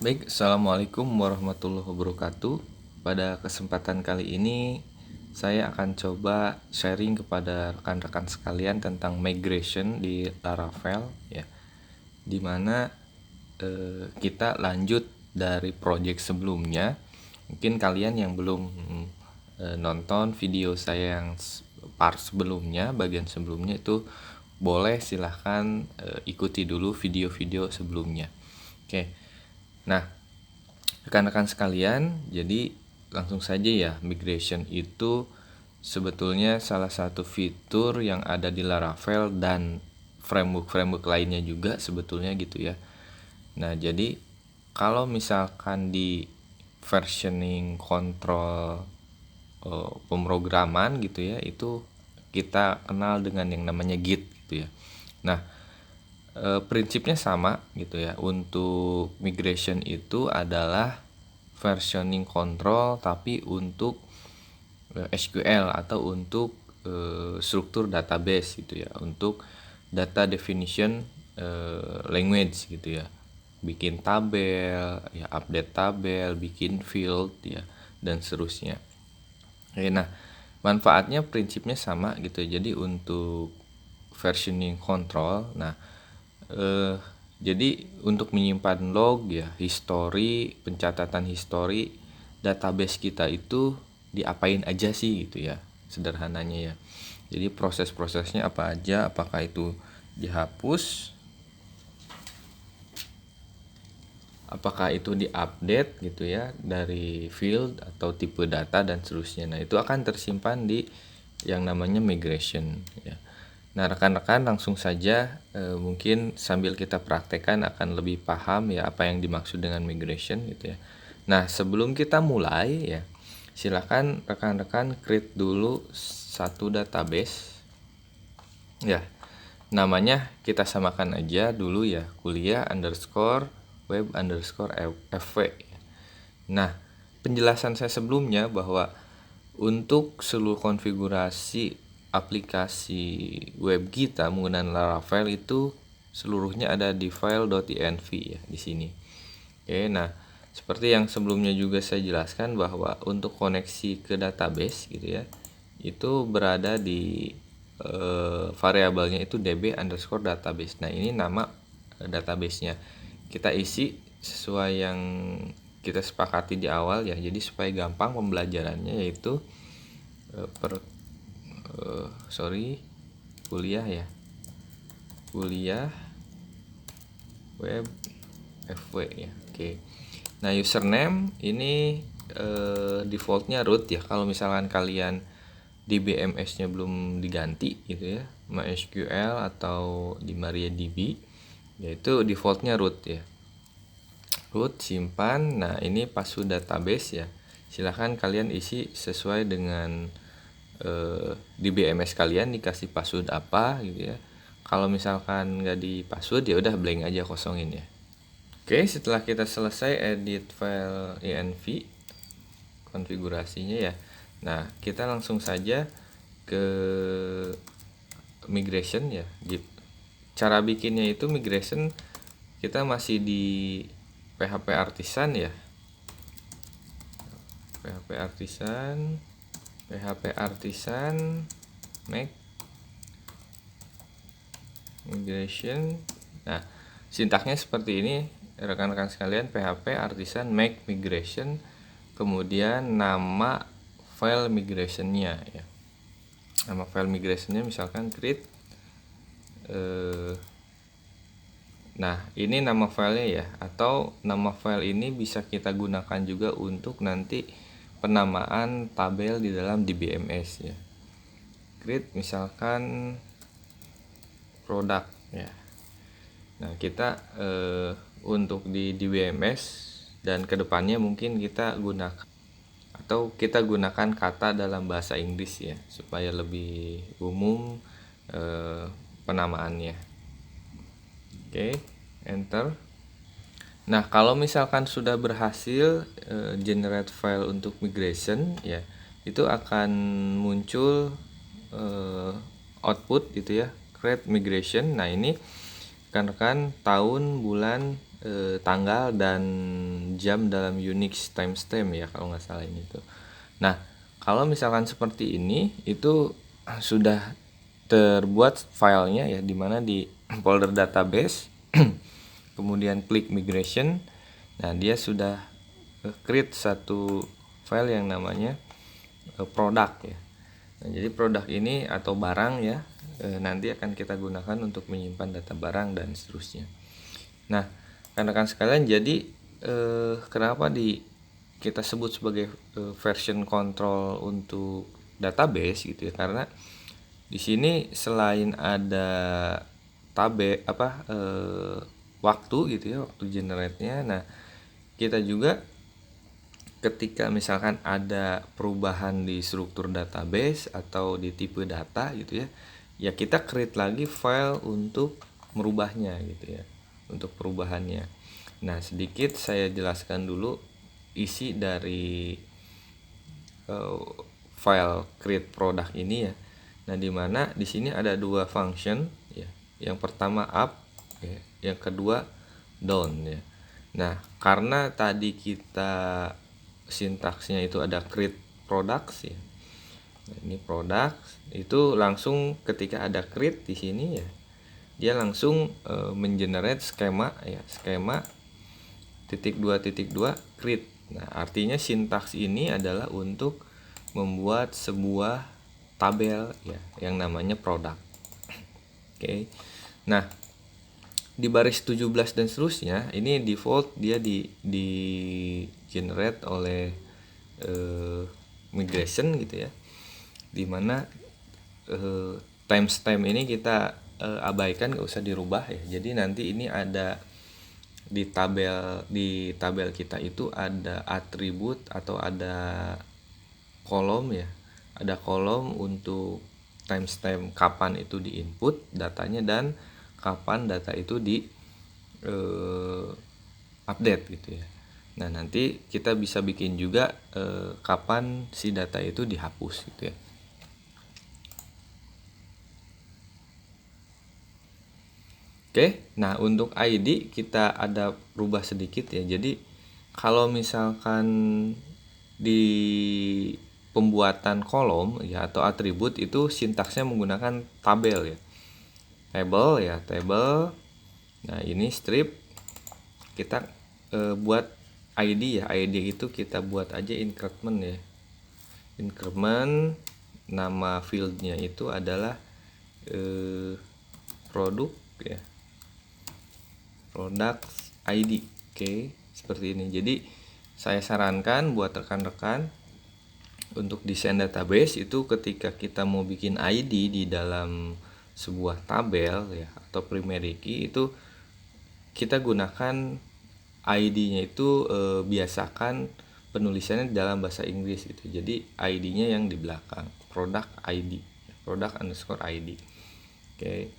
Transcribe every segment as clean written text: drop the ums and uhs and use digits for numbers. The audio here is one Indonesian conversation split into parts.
Baik, Assalamualaikum warahmatullahi wabarakatuh. Pada kesempatan kali ini, saya akan coba sharing kepada rekan-rekan sekalian tentang migration di Laravel, ya, dimana kita lanjut dari project sebelumnya. Mungkin kalian yang belum nonton video saya yang part sebelumnya, bagian sebelumnya itu boleh silahkan ikuti dulu video-video sebelumnya. Oke, nah rekan-rekan sekalian, jadi langsung saja ya, migration itu sebetulnya salah satu fitur yang ada di Laravel dan framework-framework lainnya juga sebetulnya gitu ya. Nah, jadi kalau misalkan di versioning control pemrograman gitu ya, itu kita kenal dengan yang namanya Git gitu ya. Nah, prinsipnya sama gitu ya. Untuk migration itu adalah versioning control tapi untuk SQL atau untuk struktur database gitu ya, untuk data definition language gitu ya, bikin tabel ya, update tabel, bikin field ya, dan seterusnya. Oke, nah manfaatnya prinsipnya sama gitu. Jadi untuk versioning control, nah jadi untuk menyimpan log ya, history, pencatatan history database kita itu diapain aja sih gitu ya, sederhananya ya. Jadi proses-prosesnya apa aja, apakah itu dihapus, apakah itu diupdate gitu ya dari field atau tipe data dan seterusnya. Nah, itu akan tersimpan di yang namanya migration ya. Nah, rekan-rekan langsung saja mungkin sambil kita praktekkan akan lebih paham ya apa yang dimaksud dengan migration gitu ya. Nah, sebelum kita mulai ya, silakan rekan-rekan create dulu satu database ya. Namanya kita samakan aja dulu ya, kuliah_web_fw. Nah, penjelasan saya sebelumnya bahwa untuk seluruh konfigurasi aplikasi web kita menggunakan Laravel itu seluruhnya ada di file.env ya di sini. Oke, nah seperti yang sebelumnya juga saya jelaskan bahwa untuk koneksi ke database gitu ya, itu berada di variabelnya itu db_database. Nah, ini nama databasenya. Kita isi sesuai yang kita sepakati di awal ya. Jadi supaya gampang pembelajarannya, yaitu kuliah ya. Kuliah web FW ya. Oke. Nah, username ini defaultnya root ya. Kalau misalkan kalian di BMS-nya belum diganti gitu ya, MySQL atau di MariaDB, yaitu defaultnya root ya. Root, simpan. Nah, ini password database ya. Silahkan kalian isi sesuai dengan di BMS kalian dikasih password apa gitu ya. Kalau misalkan nggak di password ya udah blank aja, kosongin ya. Oke, setelah kita selesai edit file env konfigurasinya ya. Nah, kita langsung saja ke migration ya. Cara bikinnya itu migration kita masih di PHP Artisan ya. PHP Artisan make migration. Nah, sintaksnya seperti ini rekan-rekan sekalian, PHP Artisan make migration, kemudian nama file migrationnya ya. Nama file migrationnya misalkan create. Nah, ini nama filenya ya, atau nama file ini bisa kita gunakan juga untuk nanti penamaan tabel di dalam DBMS ya. Create misalkan produk ya. Nah, kita untuk di DBMS dan kedepannya mungkin kita gunakan kata dalam bahasa Inggris ya, supaya lebih umum penamaannya. Oke, enter. Nah, kalau misalkan sudah berhasil generate file untuk migration ya, itu akan muncul output gitu ya, create migration. Nah, ini rekan-rekan tahun, bulan, tanggal dan jam dalam Unix timestamp ya kalau nggak salah ini tuh. Nah, kalau misalkan seperti ini itu sudah terbuat filenya ya, dimana di folder database kemudian klik migration. Nah, dia sudah create satu file yang namanya product ya. Nah, jadi produk ini atau barang ya nanti akan kita gunakan untuk menyimpan data barang dan seterusnya. Nah, rekan-rekan sekalian, jadi kenapa kita sebut sebagai version control untuk database gitu ya, karena di sini selain ada waktu gitu ya, waktu generate-nya. Nah, kita juga ketika misalkan ada perubahan di struktur database atau di tipe data gitu ya, ya kita create lagi file untuk merubahnya gitu ya, untuk perubahannya. Nah, sedikit saya jelaskan dulu isi dari file create product ini ya. Nah, dimana di sini ada dua function ya. Yang pertama up ya, yang kedua down ya. Nah, karena tadi kita sintaksnya itu ada create products ya. Nah, ini products itu langsung ketika ada create di sini ya, dia langsung mengenerate skema ya, skema (2.2) create. Nah, artinya sintaks ini adalah untuk membuat sebuah tabel ya yang namanya produk. Oke. Nah, di baris 17 dan seterusnya ini default dia di generate oleh migration gitu ya, dimana timestamp ini kita abaikan, nggak usah dirubah ya. Jadi nanti ini ada di tabel kita itu ada atribut atau ada kolom ya, ada kolom untuk timestamp kapan itu di input datanya dan kapan data itu di update gitu ya. Nah, nanti kita bisa bikin juga kapan si data itu dihapus gitu ya. Oke, nah untuk ID kita ada rubah sedikit ya. Jadi kalau misalkan di pembuatan kolom ya atau atribut itu sintaksnya menggunakan tabel ya. Table. Nah, ini strip kita buat ID ya. ID itu kita buat aja increment ya. Increment, nama fieldnya itu adalah produk ya. Product ID. Oke, seperti ini. Jadi saya sarankan buat rekan-rekan untuk desain database itu ketika kita mau bikin ID di dalam sebuah tabel ya atau primary key itu kita gunakan ID-nya itu biasakan penulisannya dalam bahasa Inggris gitu. Jadi ID-nya yang di belakang, product ID, product underscore ID. Oke.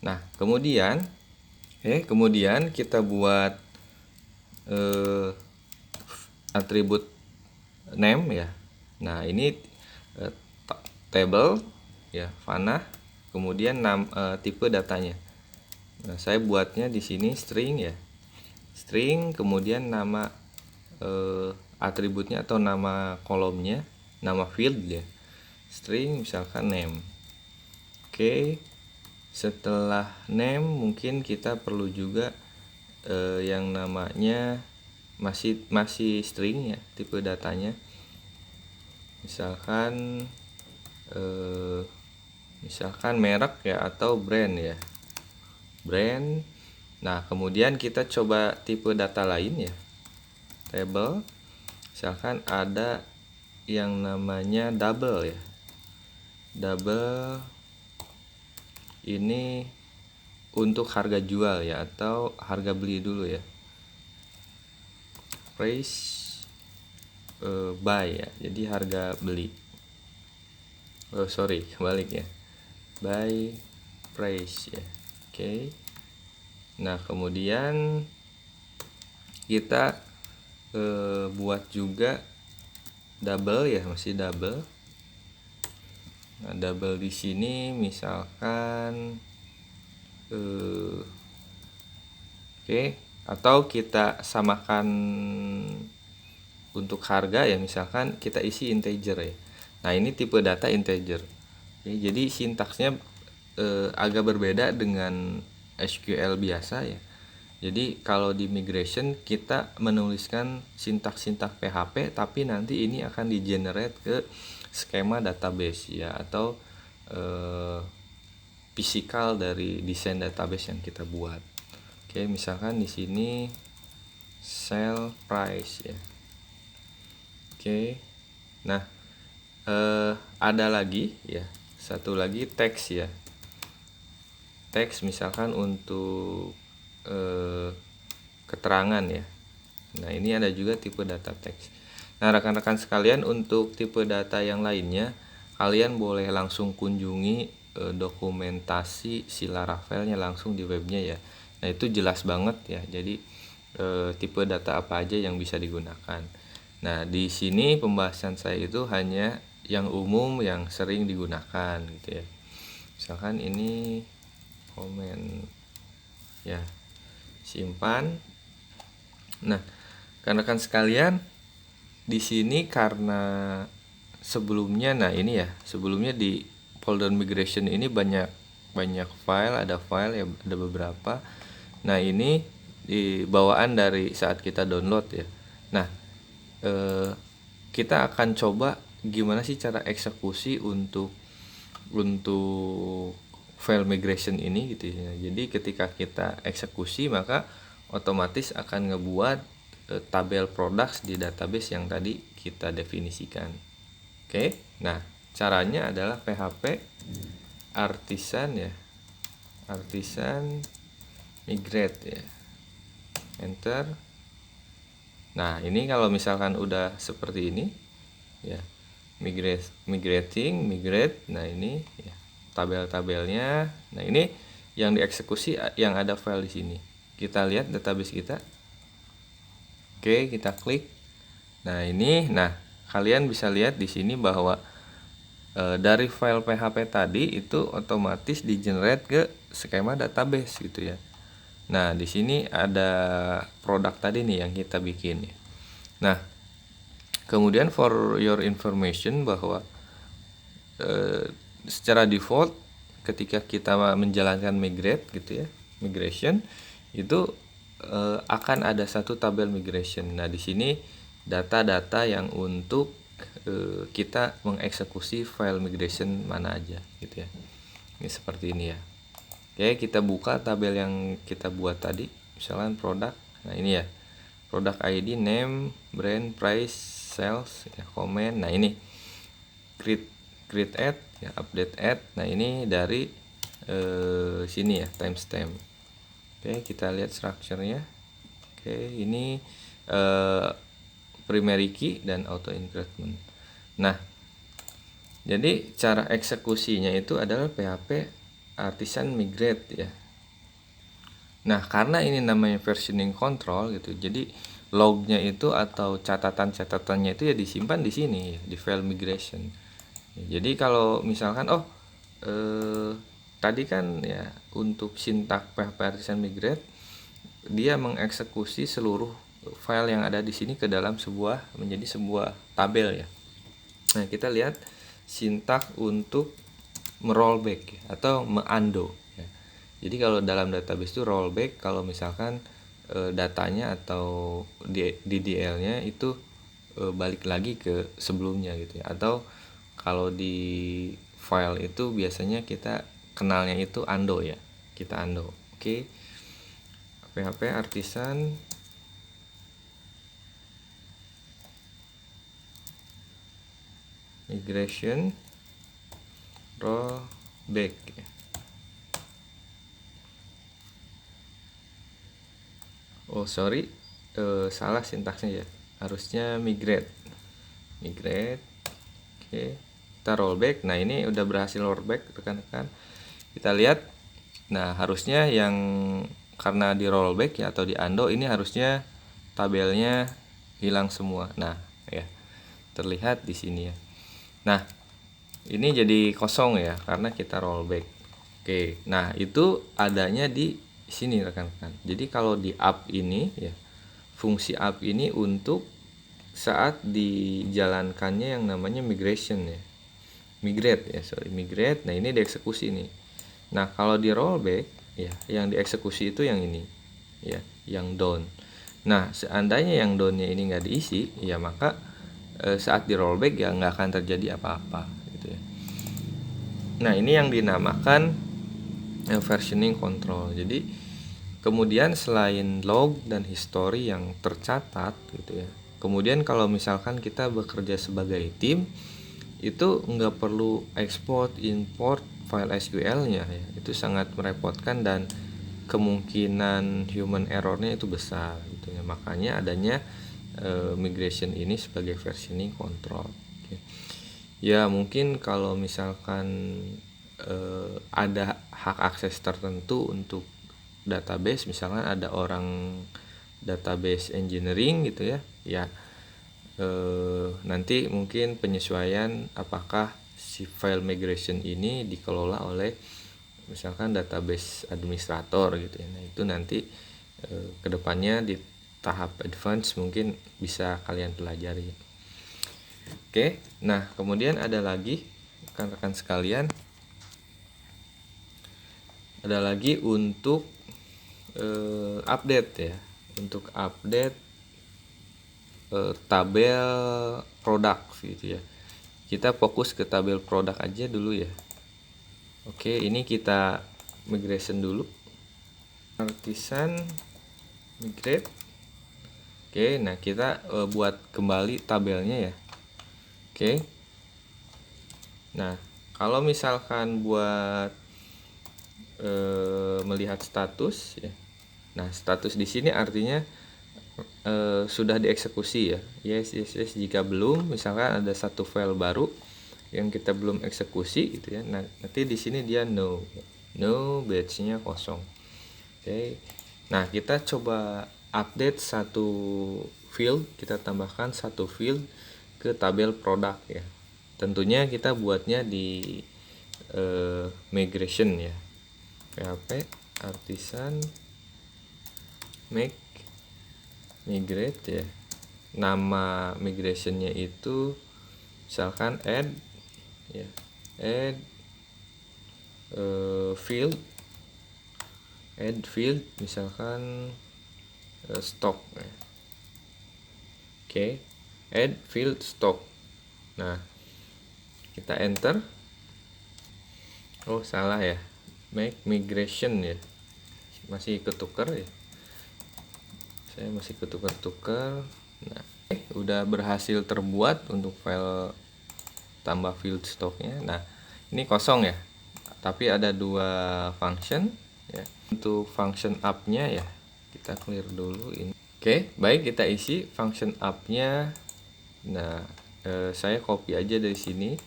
Nah, kemudian kita buat atribut name ya. Nah, ini table ya, Fana, kemudian tipe datanya. Nah, saya buatnya di sini string ya. String, kemudian nama atributnya atau nama kolomnya, nama field ya. String misalkan name. Oke. Setelah name mungkin kita perlu juga yang namanya masih string ya, tipe datanya. Misalkan merek ya atau brand ya. Brand. Nah, kemudian kita coba tipe data lain ya. Table. Misalkan ada yang namanya double ya. Double ini untuk harga jual ya atau harga beli dulu ya. Price buy ya, jadi harga beli. Kebalik ya. Buy price ya. Oke. Nah, kemudian kita buat juga double ya, masih double. Nah, double di sini misalkan oke, Atau kita samakan untuk harga ya, misalkan kita isi integer ya. Nah ini tipe data integer. Oke, jadi sintaksnya agak berbeda dengan SQL biasa ya. Jadi kalau di migration kita menuliskan sintaks-sintaks PHP, tapi nanti ini akan di generate ke skema database ya, atau physical dari desain database yang kita buat. Oke, misalkan di sini sell price ya. Oke, nah ada lagi ya, satu lagi teks ya. Teks misalkan untuk keterangan ya. Nah ini ada juga tipe data teks. Nah rekan-rekan sekalian, untuk tipe data yang lainnya kalian boleh langsung kunjungi dokumentasi si Laravelnya langsung di webnya ya. Nah itu jelas banget ya. Jadi tipe data apa aja yang bisa digunakan. Nah di sini pembahasan saya itu hanya yang umum yang sering digunakan gitu ya. Misalkan ini komen ya, simpan. Nah rekan-rekan sekalian, di sini karena sebelumnya, nah ini ya, sebelumnya di folder migration ini banyak file, ada beberapa. Nah ini di bawaan dari saat kita download ya. Nah kita akan coba gimana sih cara eksekusi untuk file migration ini gitu ya. Jadi ketika kita eksekusi maka otomatis akan ngebuat tabel products di database yang tadi kita definisikan. Oke, nah caranya adalah PHP artisan ya, artisan migrate ya, enter. Nah ini kalau misalkan udah seperti ini ya, migrate. Nah ini ya, tabel-tabelnya. Nah ini yang dieksekusi yang ada file di sini. Kita lihat database kita. Oke, kita klik. Nah ini, nah kalian bisa lihat di sini bahwa dari file PHP tadi itu otomatis di generate ke skema database gitu ya. Nah di sini ada produk tadi nih yang kita bikin ya. Nah kemudian for your information bahwa secara default ketika kita menjalankan migrate gitu ya, migration itu akan ada satu tabel migration. Nah di sini data-data yang untuk kita mengeksekusi file migration mana aja gitu ya. Ini seperti ini ya. Oke, kita buka tabel yang kita buat tadi, misalkan produk. Nah ini ya, produk ID, name, brand, price, sales, ya, comment. Nah ini create add ya, update add. Nah ini dari sini ya, timestamp. Oke, kita lihat structure-nya. Oke, ini primary key dan auto increment. Nah jadi cara eksekusinya itu adalah PHP artisan migrate ya. Nah karena ini namanya versioning control gitu, jadi lognya itu atau catatan-catatannya itu ya disimpan di sini di file migration. Jadi kalau misalkan tadi kan ya untuk sintak PHP artisan migrate dia mengeksekusi seluruh file yang ada di sini ke dalam menjadi sebuah tabel ya. Nah kita lihat sintak untuk merollback ya, atau me-undo ya. Jadi kalau dalam database itu rollback kalau misalkan datanya atau DDL-nya itu balik lagi ke sebelumnya gitu ya. Atau kalau di file itu biasanya kita kenalnya itu undo ya, kita undo. Oke. PHP artisan migration rollback ya. Oh sorry, salah sintaksnya ya, harusnya migrate. Oke, kita rollback. Nah ini udah berhasil rollback rekan-rekan, kita lihat. Nah harusnya yang karena di rollback ya atau di undo ini harusnya tabelnya hilang semua. Nah ya terlihat di sini ya. Nah ini jadi kosong ya karena kita rollback. Oke, nah itu adanya di sini rekan-rekan. Jadi kalau di up ini ya, fungsi up ini untuk saat dijalankannya yang namanya migration ya. Migrate. Nah, ini dieksekusi nih. Nah, kalau di rollback ya, yang dieksekusi itu yang ini ya, yang down. Nah, seandainya yang downnya ini nggak diisi, ya maka saat di rollback ya nggak akan terjadi apa-apa gitu ya. Nah, ini yang dinamakan versioning control. Jadi kemudian selain log dan history yang tercatat gitu ya, kemudian kalau misalkan kita bekerja sebagai tim, itu nggak perlu export import file SQL-nya ya. Itu sangat merepotkan dan kemungkinan human error-nya itu besar gitu ya. Makanya adanya migration ini sebagai versioning control. Oke. Ya mungkin kalau misalkan ada hak akses tertentu untuk database, misalkan ada orang database engineering gitu ya, ya nanti mungkin penyesuaian apakah si file migration ini dikelola oleh misalkan database administrator gitu ya. Nah, itu nanti kedepannya di tahap advance mungkin bisa kalian pelajari. Oke, nah kemudian ada lagi rekan-rekan sekalian, ada lagi untuk update ya, untuk update tabel produk gitu ya. Kita fokus ke tabel produk aja dulu ya. Oke, ini kita migration dulu. Artisan migrate. Oke, nah kita buat kembali tabelnya ya. Oke. Nah, kalau misalkan buat melihat status ya. Nah, status di sini artinya sudah dieksekusi ya. Yes. Jika belum, misalkan ada satu file baru yang kita belum eksekusi gitu ya. Nah, nanti di sini dia no batch-nya kosong. Oke. Nah, kita coba update satu field, kita tambahkan satu field ke tabel produk ya. Tentunya kita buatnya di migration ya. PHP artisan migrate ya. Nama migrationnya itu misalkan add ya, field misalkan stock ya. Oke, add field stock. Nah, kita enter. Oh, salah ya, make migration ya, masih ketukar ya, saya masih ketukar. Nah, udah berhasil terbuat untuk file tambah field stocknya. Nah, ini kosong ya, tapi ada dua function ya. Untuk function up-nya ya, kita clear dulu ini. Oke, baik, kita isi function up-nya. Nah, saya copy aja dari sini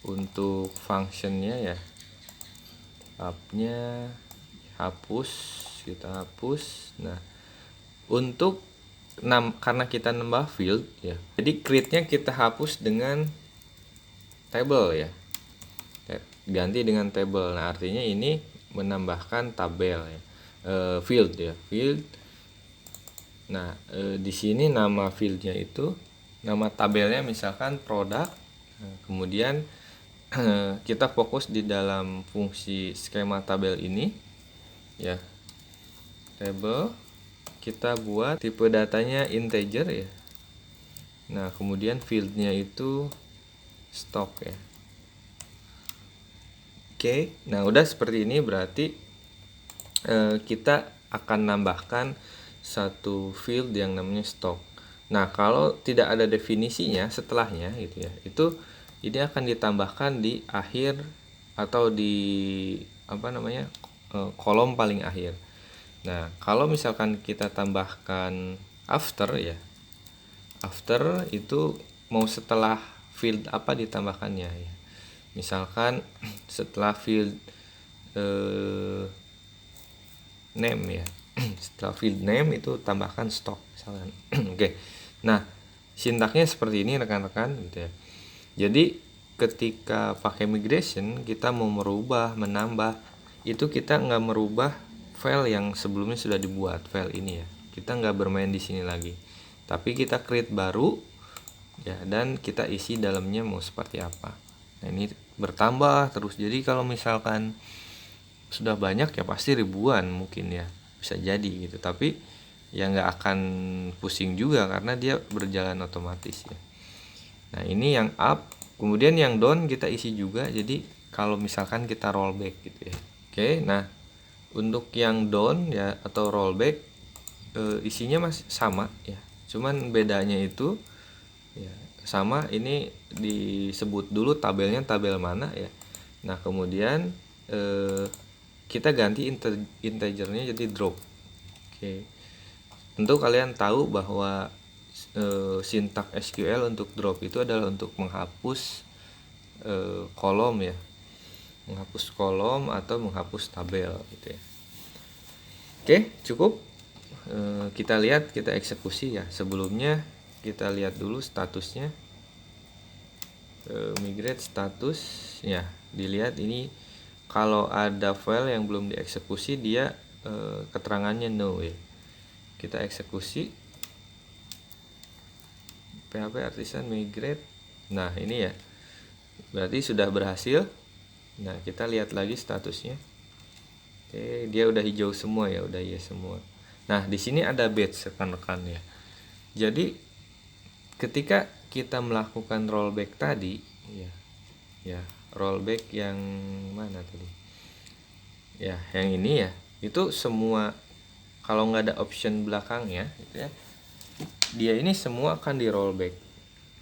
untuk functionnya ya, up-nya hapus, kita hapus. Nah, untuk karena kita nambah field ya, jadi create-nya kita hapus dengan table ya, ganti dengan table. Nah, artinya ini menambahkan tabel ya, field ya, field. Nah, di sini nama fieldnya itu, nama tabelnya misalkan produk. Nah, kemudian kita fokus di dalam fungsi skema tabel ini ya, table. Kita buat tipe datanya integer ya. Nah, kemudian fieldnya itu stock ya. Oke, nah udah seperti ini berarti kita akan nambahkan satu field yang namanya stock. Nah, kalau tidak ada definisinya setelahnya gitu ya, itu ini akan ditambahkan di akhir atau di kolom paling akhir. Nah, kalau misalkan kita tambahkan after ya, after itu mau setelah field apa ditambahkannya ya. Misalkan setelah field name ya, setelah field name itu tambahkan stock misalkan. Oke. Nah, sintaknya seperti ini rekan-rekan gitu ya. Jadi ketika pakai migration kita mau merubah, menambah, itu kita nggak merubah file yang sebelumnya sudah dibuat, file ini ya. Kita nggak bermain di sini lagi, tapi kita create baru ya, dan kita isi dalamnya mau seperti apa. Nah, ini bertambah terus. Jadi kalau misalkan sudah banyak ya pasti ribuan mungkin ya, bisa jadi gitu. Tapi ya nggak akan pusing juga karena dia berjalan otomatis ya. Nah, ini yang up, kemudian yang down kita isi juga. Jadi kalau misalkan kita rollback gitu ya. Oke, nah untuk yang down ya atau rollback isinya masih sama ya. Cuman bedanya itu ya sama, ini disebut dulu tabelnya tabel mana ya. Nah, kemudian kita ganti integernya jadi drop. Oke. Tentu kalian tahu bahwa sintak SQL untuk drop itu adalah untuk menghapus kolom ya. Menghapus kolom atau menghapus tabel gitu ya. Oke, cukup. Kita lihat, kita eksekusi ya. Sebelumnya kita lihat dulu statusnya. Migrate status ya, dilihat ini kalau ada file yang belum dieksekusi dia keterangannya no ya. Kita eksekusi PHP Artisan migrate. Nah, ini ya berarti sudah berhasil. Nah, kita lihat lagi statusnya. Oke, dia udah hijau semua ya, udah iya semua. Nah, di sini ada batch rekan-rekan ya. Jadi ketika kita melakukan rollback tadi ya rollback yang mana tadi ya, yang ini ya, itu semua kalau nggak ada option belakangnya gitu ya, dia ini semua akan di rollback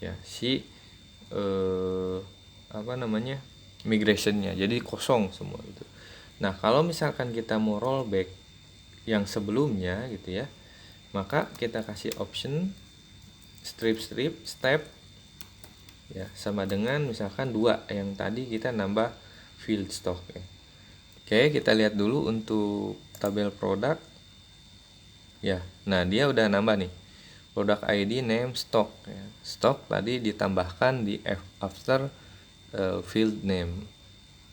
ya, si migrationnya, jadi kosong semua gitu. Nah, kalau misalkan kita mau rollback yang sebelumnya gitu ya, maka kita kasih option strip step ya, sama dengan misalkan 2 yang tadi kita nambah field stock ya. Oke, kita lihat dulu untuk tabel produk ya. Nah, dia udah nambah nih product ID, name, stock ya. Stock tadi ditambahkan di after field name.